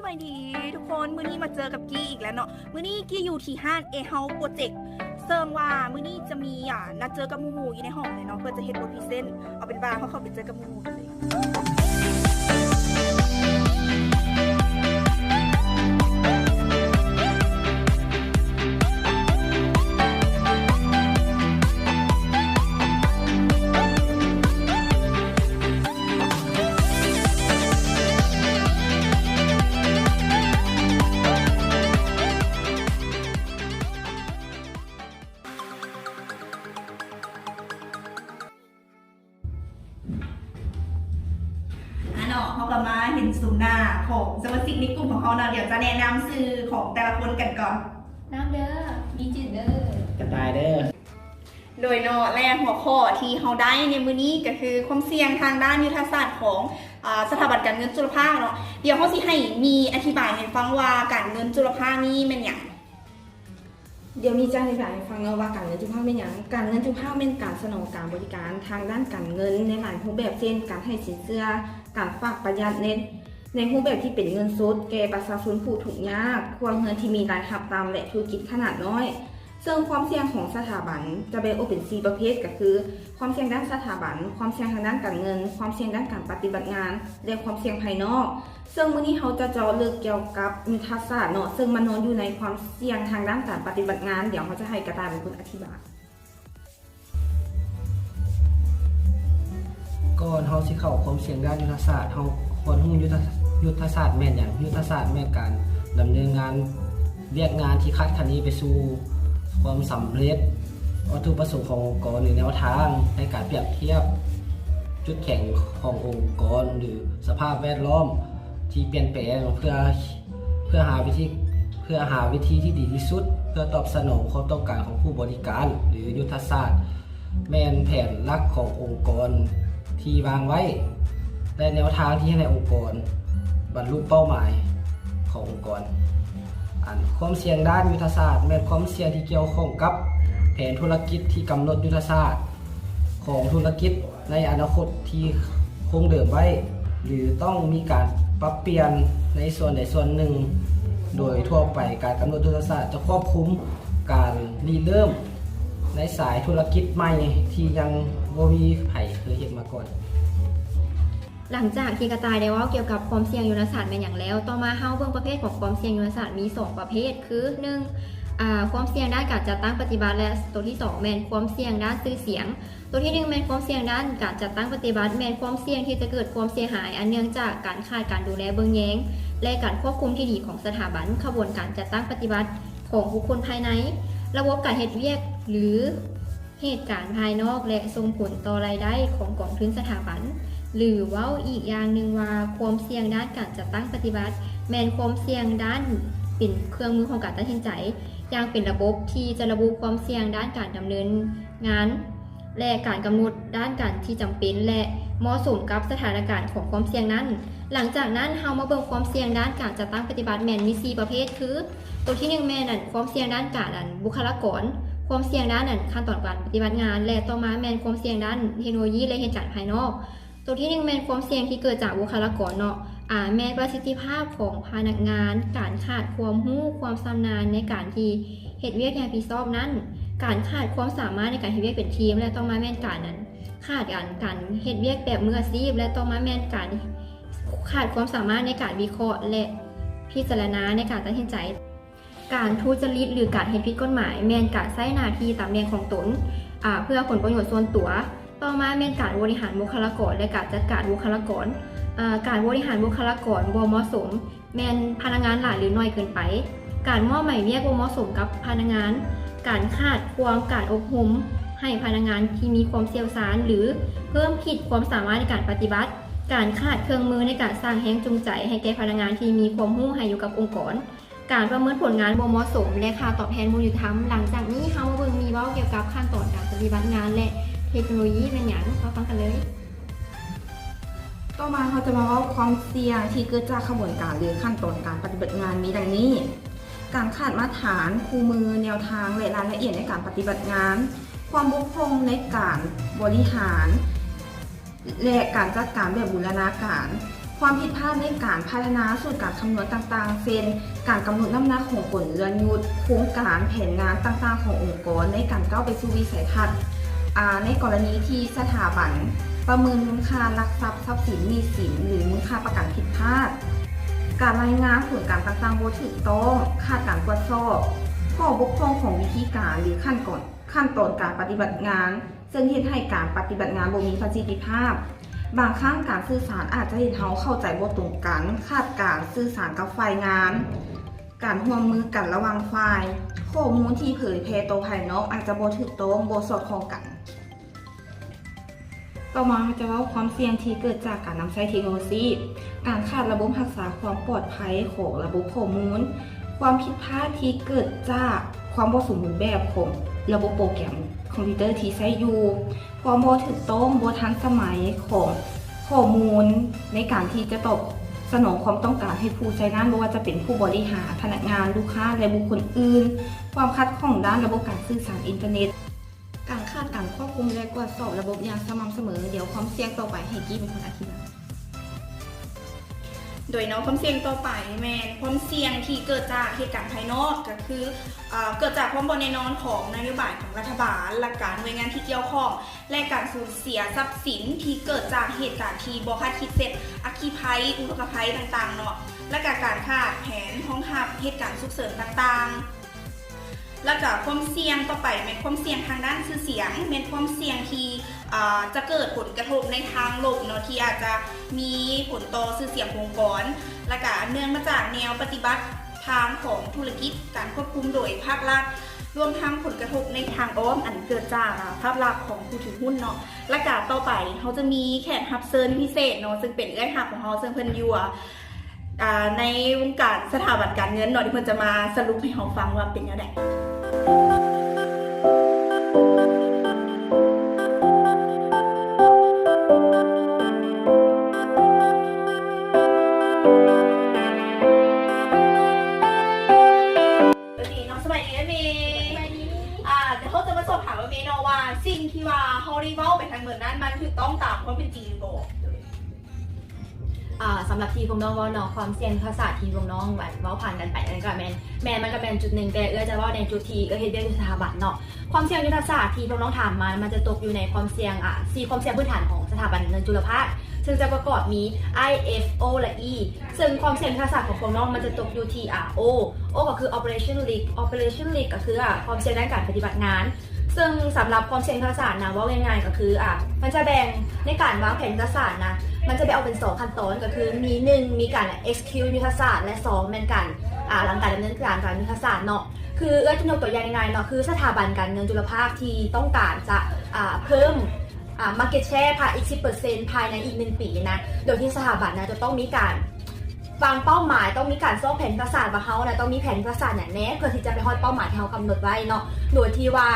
บายดีทุกคนมื้อนี้มาเจอกับกี้อีกแล้วเนาะมื้อนี้กี้อยู่ที่ห้างเอเฮาโปรเจกต์เซิร์งว่ามื้อนี้จะมีนัดเจอกับหมู่ๆอยู่ในห้องเลยเนาะเพื่อจะเฮ็ดบทพรีเซนต์เอาเป็นว่าเขาไปเจอกับหมู่ๆกันเลยเขากลับมาเห็นซูมหน้าของสมาชิกในกลุ่มของเขาเนาะเดี๋ยวจะแนะนำชื่อของแต่ละคนกันก่อนน้ำเด้อมีจืดเด้อกระต่ายเด้อโดยเนาะแรกหัวข้อที่เขาได้ในมื้อนี้ก็คือความเสี่ยงทางด้านยุทธศาสตร์ของสถาบันการเงินจุลภาคเนาะเดี๋ยวเขาสิให้มีอธิบายให้ฟังว่าการเงินจุลภาคนี่เป็นอย่างเดี๋ยวมีจ้างในฝ่ายฟังเนาะว่าการเงินจุภาคเป็นอย่างการเงินจุภาคเป็นการสนองการบริการทางด้านการเงินในหลายรูปแบบเช่นการให้สินเชื่อการฝากประหยัดในรูปแบบที่เป็นเงินสดแก่ประชาชนผู้ทุกข์ยากครัวเรือนที่มีรายรับต่ำและธุรกิจขนาดน้อยซึ่งความเสี่ยงของสถาบันจะแบ่งออกเป็น4ประเภทก็คือความเสี่ยงด้านสถาบันความเสี่ยงทางด้านการเงินความเสี่ยงด้านการปฏิบัติงานและความเสี่ยงภายนอกซึ่งมื้อนี้เขาจะเจาะลึกเกี่ยวกับยุทธศาสตร์เนาะซึ่งมันนอนอยู่ในความเสี่ยงทางด้านการปฏิบัติงานเดี๋ยวเขาจะให้กระต่ายเป็นคนอธิบายก่อนเฮาสิเข้าความเสี่ยงด้านยุทธศาสตร์เฮาควรรู้ยุทธศาสตร์แม่นหยังยุทธศาสตร์แม่นการดำเนินงานเรียกงานที่คาดคะเนไปสู่ความสำเร็จวัตถุประสงค์ขององค์กรหรือแนวทางในการเปรียบเทียบจุดแข็งขององค์กรหรือสภาพแวดล้อมที่เปลี่ยนแปลงเพื่อหาวิธีที่ดีที่สุดเพื่อตอบสนองความต้องการของผู้บริการหรือยุทธศาสตร์แม่นแผนหลักขององค์กรที่วางไว้และแนวทางที่ให้ในองค์กรบรรลุเป้าหมายขององค์กรความเสี่ยงด้านยุทธศาสตร์แม้นความเสี่ยงที่เกี่ยวข้องกับแผนธุรกิจที่กำหนดยุทธศาสตร์ของธุรกิจในอนาคตที่คงเดิมไว้หรือต้องมีการปรับเปลี่ยนในส่วนใดส่วนหนึ่งโดยทั่วไปการกำหนดยุทธศาสตร์จะควบคุมการริเริ่มในสายธุรกิจใหม่ที่ยังบ่มีไผเคยเห็นมาก่อนหลังจากที่กระต่ายได้ว่าเกี่ยวกับความเสี่ยงยุทธศาสตร์เป็นอย่างแล้วต่อมาเฮาเบิ่งประเภทของความเสี่ยงยุทธศาสตร์มี2ประเภทคือ1ความเสี่ยงด้านการจัดตั้งปฏิบัติและตัวที่2แม่นความเสี่ยงด้านชื่อเสียงตัวที่1แม่นความเสี่ยงด้านการจัดตั้งปฏิบัติแม่นความเสี่ยงที่จะเกิดความเสียหายอันเนื่องจากการขาดการดูแลเบิ่งแยงและการควบคุมที่ดีของสถาบันขบวนการจัดตั้งปฏิบัติของบุคคลภายในระบบการเฮ็ดเวียกหรือเหตุการณ์ภายนอกและส่งผลต่อรายได้ของกองทุนสถาบันหรือว่าอีกอย่างหนึ่งว่าความเสี่ยงด้านการจัดตั้งปฏิบัติแม้นความเสี่ยงด้านเป็นเครื่องมือของการตัดสินใจอย่างเป็นระบบที่จะระบุความเสี่ยงด้านการดำเนินงานและการกำหนดด้านการที่จำเป็นและเหมาะสมกับสถานการณ์ของความเสี่ยงนั้นหลังจากนั้นเฮามาเบิ่งความเสี่ยงด้านการจัดตั้งปฏิบัติแม่นมี4ประเภทคือตัวที่1แม่นความเสี่ยงด้านการบุคลากรความเสี่ยงด้านขั้นตอนการปฏิบัติงานและต่อมาแม่นความเสี่ยงด้านเทคโนโลยีและเหตุการณ์ภายนอกตัวที่1แม่นความเสี่ยงที่เกิดจากบุคลากรเนาะแม่นประสิทธิภาพของพนักงานการขาดความรู้ความชำนาญในการที่เฮ็ดเวียกอย่างผิดชอบนั้นการขาดความสามารถในการเฮ็ดเวียกเป็นทีมและต่อมาแม่นการขาดการเฮ็ดเวียกแบบมืออาชีพและต่อมาแม่นการขาดความสามารถในการวิเคราะห์และพิจารณาในการตัดสินใจการทุจริตหรือการเฮ็ดผิดกฎหมายแม่นการใช้หน้าที่ตามแนวของตนเพื่อผลประโยชน์ส่วนตัวต่อมาแม่นการบริหารบุคลากรและการจัดการบุคลากรการบริหารบุคลากรบ่เหมาะสมแม่นพนักงานหลายหรือน้อยเกินไปการมอบหมายเรียกบ่เหมาะสมกับพนักงานการขาดความการอบรมให้พนักงานที่มีความเชี่ยวชาญหรือเพิ่มขีดความสามารถในการปฏิบัติการขาดเครื่องมือในการสร้างแรงจูงใจให้แก่พนักงานที่มีความรู้ให้อยู่กับองค์กรการประเมินผลงานบ่เหมาะสมและค่าตอบแทนบ่ยุติธรรมหลังจากนี้เฮามาเบิ่งมีเว้าเกี่ยวกับขั้นตอนการปฏิบัติงานและเทคโนโลยีเป็นอย่างมาฟังกันเลยต่อมาเขาจะมาว่าความเสี่ยงที่เกิดจากขบวนการหรือขั้นตอนการปฏิบัติงานมีดังนี้การขาดมาตรฐานคู่มือแนวทางและรายละเอียดในการปฏิบัติงานความบกพร่องในการบริหารและการจัดการแบบบูรณาการ ความผิดพลาดในการพัฒนาสูตรการคำนวณต่างๆเช่นการกำหนดน้ำหนักของผลเรือนยุทธโครงการแผนงานต่างๆขององค์กรในการก้าวไปสู่วิสัยทัศน์ในกรณีที่สถาบันประเมินมูลค่าลักทรัพย์ทรัพย์สินหนี้สินหรือมูลค่าประกันผิดพลาดการรายงานผลการต่างๆบ่ถูกต้องขาดการตรวจสอบข้อบกพร่องของวิธีการหรือขั้นตอนการปฏิบัติงานซึ่งเฮ็ดให้การปฏิบัติงานบ่มีประสิทธิภาพบางครั้งการสื่อสารอาจจะเฮ็ดให้เข้าใจบ่ตรงกันขาดการสื่อสารกับฝ่ายงานการร่วมมือกันระหว่างฝ่ายข้อมูลที่เผยแพร่ต่อภายนอกอาจจะบ่ถูกต้องบ่สอดคล้องกันต่อมาจะเล่าความเสี่ยงที่เกิดจากการนำใช้เทคโนโลยีการขาดระบบรักษาความปลอดภัยของระบบข้อมูลความผิดพลาดที่เกิดจากความบ่สมบูรณ์แบบของระบบโปรแกรมคอมพิวเตอร์ที่ใช้อยู่ความบ่ถูกต้องบ่ทันสมัยของข้อมูลในการที่จะตอบสนองความต้องการให้ผู้ใช้งานไม่ว่าจะเป็นผู้บริหารพนักงานลูกค้าและบุคคลอื่นความขัดข้องด้านระบบการสื่อสารอินเทอร์เน็ตการขาดการควบคุมและตรวจสอบระบบอย่างสม่ำเสมอเดี๋ยวความเสี่ยงต่อไปให้กี้เป็นคนอธิบายโดยความเสี่ยงต่อไปแม่นความเสี่ยงที่เกิดจากเหตุการณ์ภายนอกก็คือเกิดจากความบ่แน่นอนของนโยบายของรัฐบาลและการหน่วยงานที่เกี่ยวข้องและการสูญเสียทรัพย์สินที่เกิดจากเหตุการณ์ที่บ่คาดคิดเสร็จอัคคีภัยอุทกภัยต่างๆเนาะและการขาดแผนห้องหับเหตุการณ์ฉุกเฉินต่างๆแล้วก็ความเสี่ยงต่อไปเป็นความเสี่ยงทางด้านชื่อเสียงเป็นความเสี่ยงที่จะเกิดผลกระทบในทางลบเนาะที่อาจจะมีผลต่อชื่อเสียงองค์กรและก็เนื่องมาจากแนวปฏิบัติทางของธุรกิจการควบคุมโดยภาครัฐรวมทั้งผลกระทบในทางอ้อมอันเกิดจากภาพลักษณ์ของผู้ถือหุ้นเนาะและก็ต่อไปเขาจะมีแขกรับเชิญพิเศษเนาะซึ่งเป็นเอื้อยหักของเขาซึ่งเพิ่นอยู่ในวงการสถาบันการเงินเนาะที่เพิ่นจะมาสรุปให้เราฟังว่าเป็นยังไงสิ่งที่ว่าเขาได้เว้าไปทางเหมือนนั้นมันคือต้องตามความเป็นจริงบ่สำหรับทีมของน้องว่าน้องความเสี่ยงภาษาทีมของน้องแบบว่าผ่านกันไปนั่นก็แมนมันก็เป็นจุดหนึ่งแต่จะว่าในจุดทีเฮ็ดเรื่องสถาบันเนาะความเสี่ยงยุทธศาสตร์ที่พวกน้องถามมันจะตกอยู่ในความเสี่ยง4ความเสี่ยงพื้นฐานของสถาบันเงินจุลภาคซึ่งจะประกอบมี I F O และ E ซึ่งความเสี่ยงยุทธศาสตร์ของพวกน้องมันจะตกอยู่ที่O ก็คือ Operation Risk ก็คือความเสี่ยงด้านการปฏิบัติงานซึ่งสำหรับความเสี่ยงยุทธศาสตร์นะว่าง่ายๆก็คือมันจะแบ่งในการวางแผนยุทธศาสตร์นะมันจะไปเอาเป็น2ขั้นตอนก็คือมี1มีการ execute ยุทธศาสตร์และ2เป็นการหลังการดำเนินการยุทธศาสตร์เนาะคือจะยกตัวอย่างง่ายๆเนาะคือสถาบันการเงินจุลภาคที่ต้องการจะเพิ่มmarket share ภายอีก 10% ภายในอีก1ปีนะโดยที่สถาบันนะจะต้องมีการวางเป้าหมายต้องมีการสร้างแผนยุทธศาสตร์ว่าเฮานะต้องมีแผนยุทธศาสตร์อย่างแน่เพื่อที่จะไปฮอดเป้าหมายที่เฮากำหนดไว้เนาะโดยที่ว่า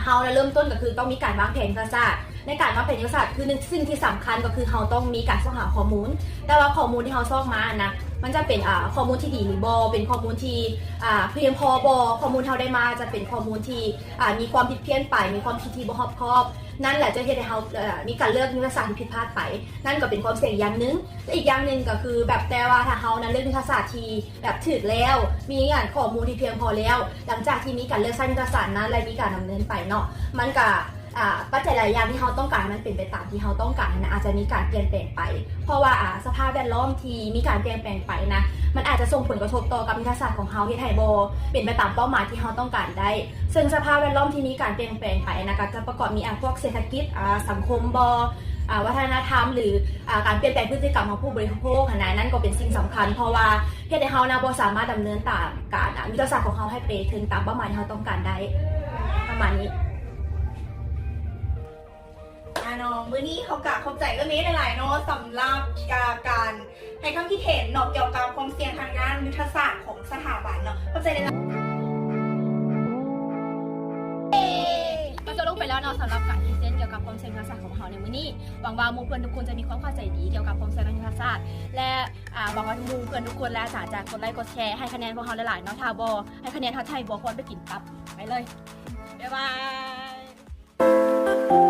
เฮาเริ่มต้นก็คือต้องมีการวางแผนยุทธศาสตร์ในการวางแผนยุทธศาสตร์คือสิ่งที่สำคัญก็คือเฮาต้องมีการสร้างหาข้อมูลแต่ว่าข้อมูลที่เฮาสร้างมานะมันจะเป็นข้อมูลที่ดีหรือบ่เป็นข้อมูลที่เพียงพอบ่ข้อมูลที่เฮาได้มาจะเป็นข้อมูลที่มีความผิดเพี้ยนไปมีความคิดที่บ่รอบคอบนั่นแหละจะเฮ็ดให้เฮามีการเลือกยุทธศาสตร์ที่ผิดพลาดไปนั่นก็เป็นความเสี่ยงอย่างนึงและอีกอย่างนึงก็คือแบบแต่ว่าถ้าเฮานั้นเลือกยุทธศาสตร์ที่แบบถูกแล้วมีงานข้อมูลที่เพียงพอแล้วหลังจากที่มีการเลือกสร้างยุทธศาสตร์นั้นและมีการดำเนินไปเนาะมันก็ปัจจัยหลายอย่างที่เราต้องการมันเป็นไปตามที่เราต้องการนะอาจจะมีการเปลี่ยนแปลงไปเพราะว่าสภาพแวดล้อมที่มีการเปลี่ยนแปลงไปนะมันอาจจะส่งผลกระทบต่อกับยุทธศาสตร์ของเราที่ไทยบ่เป็นไปตามเป้าหมายที่เราต้องการได้ซึ่งสภาพแวดล้อมที่มีการเปลี่ยนแปลงไปนะก็จะประกอบมีพวกเศรษฐกิจสังคมบ่วัฒนธรรมหรือการเปลี่ยนแปลงพฤติกรรมของผู้บริโภคนั่นก็เป็นสิ่งสำคัญเพราะว่าเฮ็ดให้เราบ่สามารถดำเนินตามการยุทธศาสตร์ของเราให้ไปถึงตามเป้าหมายที่เราต้องการได้ประมาณนี้น้องมื้อนี้เขากะเข้าใจเรื่องนี้หลายๆเนาะสำหรับการให้ความคิดเห็นเนาะเกี่ยวกับความเสี่ยงทางด้านยุทธศาสตร์ของสถาบันเนาะเข้าใจเลยนะก็จะลงไปแล้วเนาะสำหรับการพรีเซนต์เกี่ยวกับความเสี่ยงยุทธศาสตร์ของเราในมื้อนี้หวังว่าหมู่เพื่อนทุกคนจะมีความเข้าใจดีเกี่ยวกับความเสี่ยงทางยุทธศาสตร์และหวังว่าหมู่เพื่อนทุกคนและอาจารย์จะกดไลค์กดแชร์ให้คะแนนพวกเราหลายๆเนาะถ้าบ่ให้คะแนนเท่าไทยบ่ควรไปกินตับไปเลยบ๊ายบาย